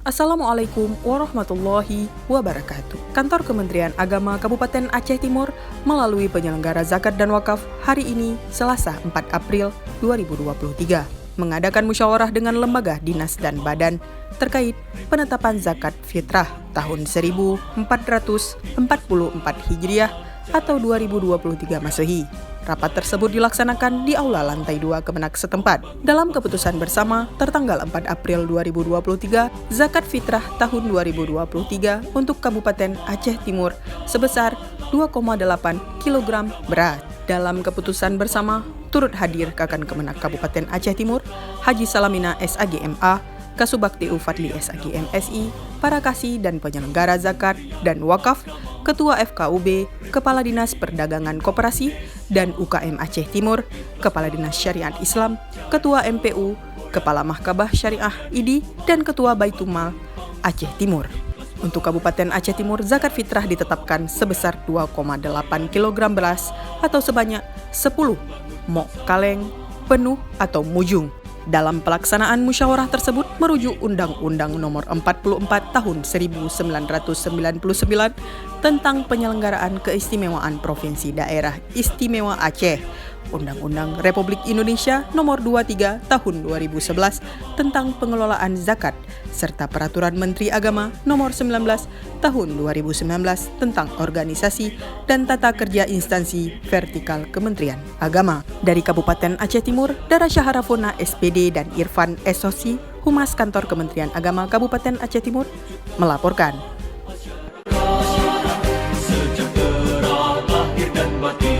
Assalamualaikum warahmatullahi wabarakatuh. Kantor Kementerian Agama Kabupaten Aceh Timur melalui penyelenggara zakat dan wakaf hari ini, Selasa 4 April 2023, mengadakan musyawarah dengan lembaga, dinas, dan badan terkait penetapan zakat fitrah tahun 1444 Hijriah atau 2023 Masehi. Rapat tersebut dilaksanakan di Aula Lantai 2 Kemenak setempat. Dalam keputusan bersama tertanggal 4 April 2023, zakat fitrah tahun 2023 untuk Kabupaten Aceh Timur sebesar 2,8 kg beras. Dalam keputusan bersama turut hadir Kakan Kemenak Kabupaten Aceh Timur, Haji Salamina SAGMA, Kasubag TU Fadli SAGMSI, para kasih dan penyelenggara zakat dan wakaf, Ketua FKUB, Kepala Dinas Perdagangan Koperasi dan UKM Aceh Timur, Kepala Dinas Syariat Islam, Ketua MPU, Kepala Mahkamah Syariah ID, dan Ketua Baitumal Aceh Timur. Untuk Kabupaten Aceh Timur, zakat fitrah ditetapkan sebesar 2,8 kg beras atau sebanyak 10 mok kaleng penuh atau mujung. Dalam pelaksanaan musyawarah tersebut merujuk Undang-Undang Nomor 44 Tahun 1999 tentang penyelenggaraan keistimewaan Provinsi Daerah Istimewa Aceh, Undang-Undang Republik Indonesia Nomor 23 Tahun 2011 tentang pengelolaan zakat, serta Peraturan Menteri Agama Nomor 19 Tahun 2019 tentang organisasi dan tata kerja instansi vertikal Kementerian Agama. Dari Kabupaten Aceh Timur, Dara Syaharafona SPD dan Irfan Esosi, Humas Kantor Kementerian Agama Kabupaten Aceh Timur, melaporkan. Sejahtera lahir dan batin.